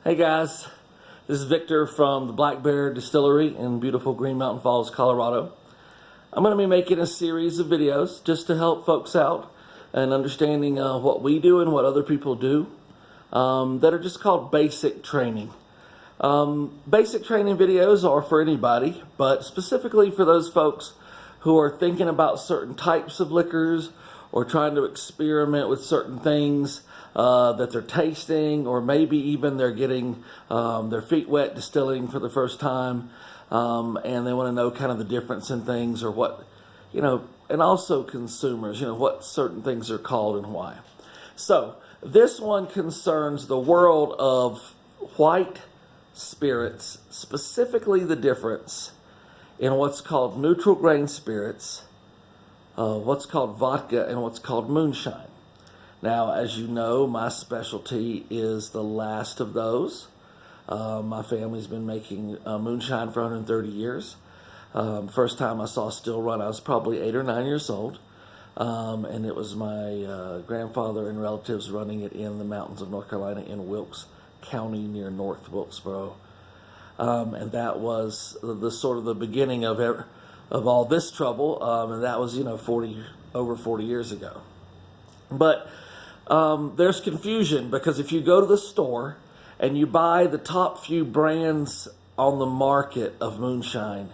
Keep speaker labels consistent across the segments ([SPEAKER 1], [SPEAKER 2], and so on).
[SPEAKER 1] Hey guys, this is Victor from the Black Bear Distillery in beautiful Green Mountain Falls, Colorado. I'm going to be making a series of videos just to help folks out and understanding what we do and what other people do that are just called basic training. Basic training videos are for anybody, but specifically for those folks who are thinking about certain types of liquors or trying to experiment with certain things that they're tasting, or maybe even they're getting their feet wet distilling for the first time, and they want to know kind of the difference in things, or what, and also consumers, what certain things are called and why. So this one concerns the world of white spirits, specifically the difference in what's called neutral grain spirits, what's called vodka, and what's called moonshine. Now, as you know, my specialty is the last of those. My family's been making moonshine for 130 years. First time I saw still run, I was probably 8 or 9 years old. And it was my grandfather and relatives running it in the mountains of North Carolina in Wilkes County near North Wilkesboro. And that was the sort of the beginning of all this trouble. And that was, over 40 years ago. But there's confusion, because if you go to the store and you buy the top few brands on the market of moonshine,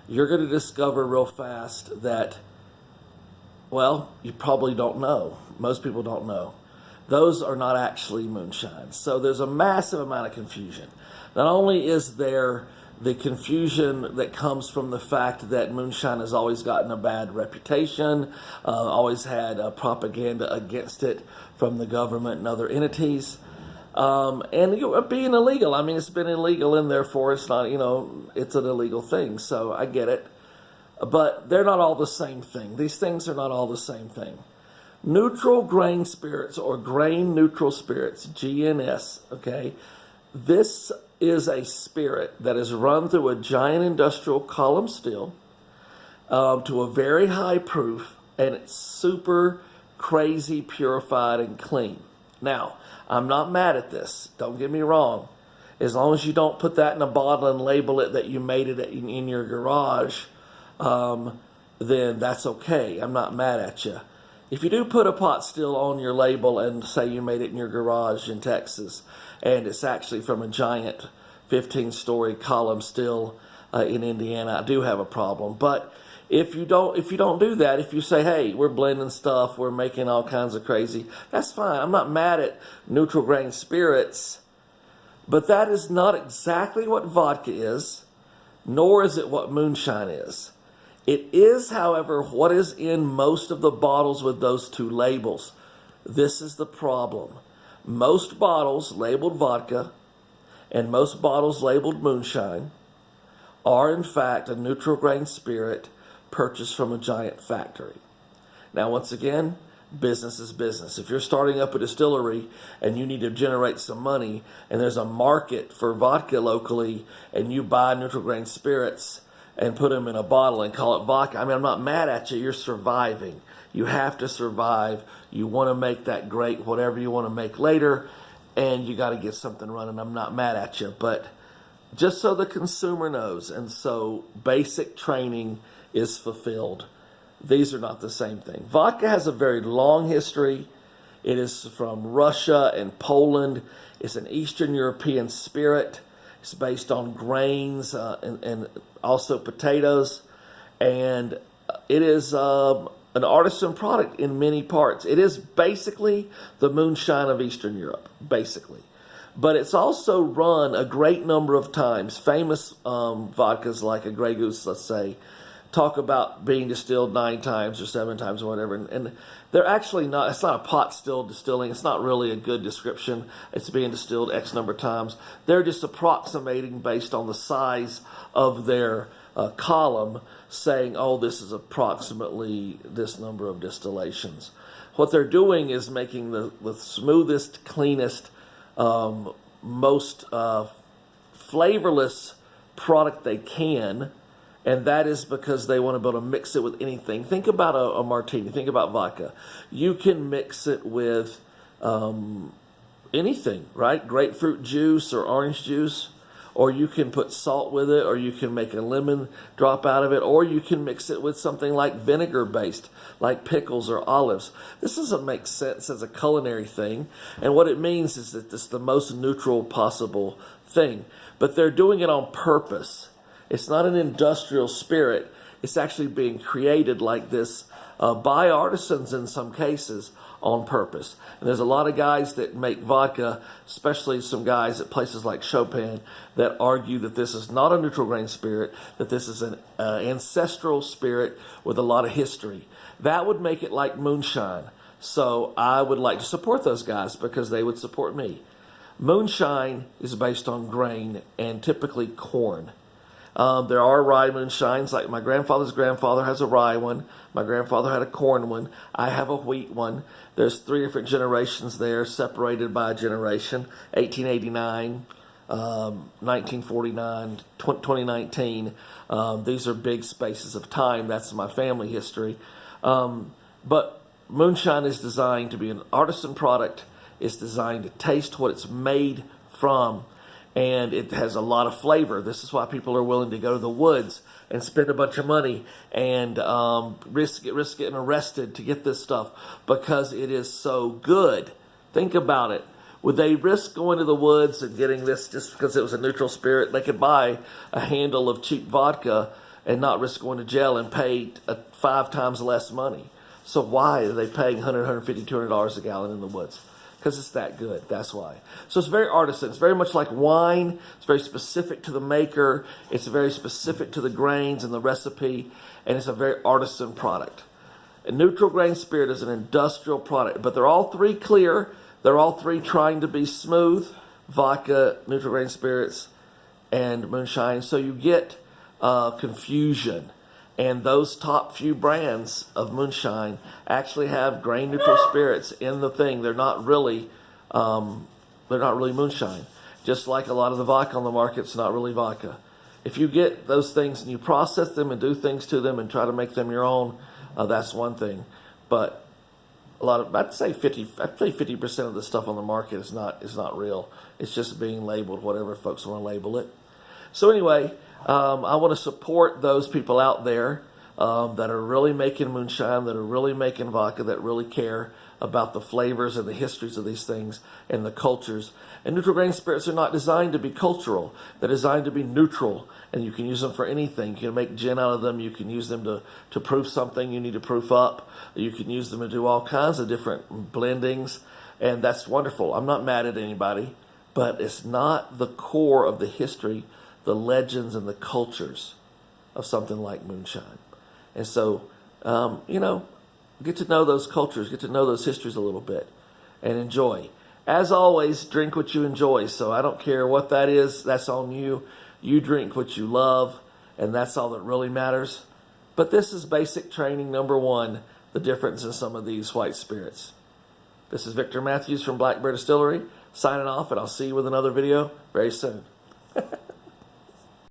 [SPEAKER 1] you're going to discover real fast that, well, you probably don't know. Most people don't know. Those are not actually moonshine. So there's a massive amount of confusion. Not only is there the confusion that comes from the fact that moonshine has always gotten a bad reputation, always had propaganda against it from the government and other entities, and being illegal. I mean, it's been illegal, and therefore it's not, it's an illegal thing. So I get it. But they're not all the same thing. These things are not all the same thing. Neutral grain spirits, or grain neutral spirits, GNS, okay? This is a spirit that is run through a giant industrial column still to a very high proof, and it's super crazy purified and clean. Now, I'm not mad at this. Don't get me wrong. As long as you don't put that in a bottle and label it that you made it in your garage, then that's okay. I'm not mad at you. If you do put a pot still on your label and say you made it in your garage in Texas, and it's actually from a giant 15-story column still in Indiana, I do have a problem. But if you don't do that, if you say, hey, we're blending stuff, we're making all kinds of crazy, that's fine. I'm not mad at neutral grain spirits, but that is not exactly what vodka is, nor is it what moonshine is. It is, however, what is in most of the bottles with those two labels. This is the problem. Most bottles labeled vodka and most bottles labeled moonshine are, in fact, a neutral grain spirit purchased from a giant factory. Now, once again, business is business. If you're starting up a distillery and you need to generate some money, and there's a market for vodka locally, and you buy neutral grain spirits and put them in a bottle and call it vodka, I mean, I'm not mad at you. You're surviving. You have to survive. You want to make that great, whatever you want to make later, and you got to get something running. I'm not mad at you, but just so the consumer knows, and so basic training is fulfilled, these are not the same thing. Vodka has a very long history. It is from Russia and Poland. It's an Eastern European spirit. It's based on grains and also potatoes, and it is an artisan product in many parts. It is basically the moonshine of Eastern Europe, basically. But it's also run a great number of times. Famous vodkas like a Grey Goose, let's say, talk about being distilled 9 times or 7 times or whatever. And they're actually not, it's not a pot still distilling. It's not really a good description. It's being distilled X number of times. They're just approximating based on the size of their column, saying, oh, this is approximately this number of distillations. What they're doing is making the smoothest, cleanest, most flavorless product they can, and that is because they want to be able to mix it with anything. Think about a martini. Think about vodka. You can mix it with anything, right? Grapefruit juice or orange juice, or you can put salt with it, or you can make a lemon drop out of it, or you can mix it with something like vinegar based, like pickles or olives. This doesn't make sense as a culinary thing, and what it means is that this is the most neutral possible thing. But they're doing it on purpose. It's not an industrial spirit. It's actually being created like this by artisans in some cases on purpose. And there's a lot of guys that make vodka, especially some guys at places like Chopin, that argue that this is not a neutral grain spirit, that this is an ancestral spirit with a lot of history. That would make it like moonshine. So I would like to support those guys because they would support me. Moonshine is based on grain and typically corn. There are rye moonshines, like my grandfather's grandfather has a rye one. My grandfather had a corn one. I have a wheat one. There's 3 different generations there, separated by a generation. 1889, 1949, 2019. These are big spaces of time. That's my family history. But moonshine is designed to be an artisan product. It's designed to taste what it's made from. And it has a lot of flavor. This is why people are willing to go to the woods and spend a bunch of money and risk getting arrested to get this stuff because it is so good. Think about it. Would they risk going to the woods and getting this just because it was a neutral spirit? They could buy a handle of cheap vodka and not risk going to jail and pay 5 times less money. So why are they paying $100, $150, $200 a gallon in the woods? Because it's that good. That's why. So it's very artisan. It's very much like wine. It's very specific to the maker. It's very specific to the grains and the recipe. And it's a very artisan product. A neutral grain spirit is an industrial product. But they're all 3 clear. They're all 3 trying to be smooth. Vodka, neutral grain spirits, and moonshine. So you get confusion. And those top few brands of moonshine actually have grain neutral spirits in the thing. They're not really moonshine. Just like a lot of the vodka on the market, it's not really vodka. If you get those things and you process them and do things to them and try to make them your own, that's one thing. But I'd say 50% of the stuff on the market is not real. It's just being labeled whatever folks want to label it. So anyway, I want to support those people out there that are really making moonshine, that are really making vodka, that really care about the flavors and the histories of these things and the cultures. And neutral grain spirits are not designed to be cultural. They're designed to be neutral, and you can use them for anything. You can make gin out of them. You can use them to proof something you need to proof up. You can use them to do all kinds of different blendings, and that's wonderful. I'm not mad at anybody, but it's not the core of the history, the legends and the cultures of something like moonshine. And so, get to know those cultures, get to know those histories a little bit, and enjoy. As always, drink what you enjoy. So I don't care what that is, that's on you. You drink what you love, and that's all that really matters. But this is basic training number 1, the difference in some of these white spirits. This is Victor Matthews from Black Bear Distillery, signing off, and I'll see you with another video very soon.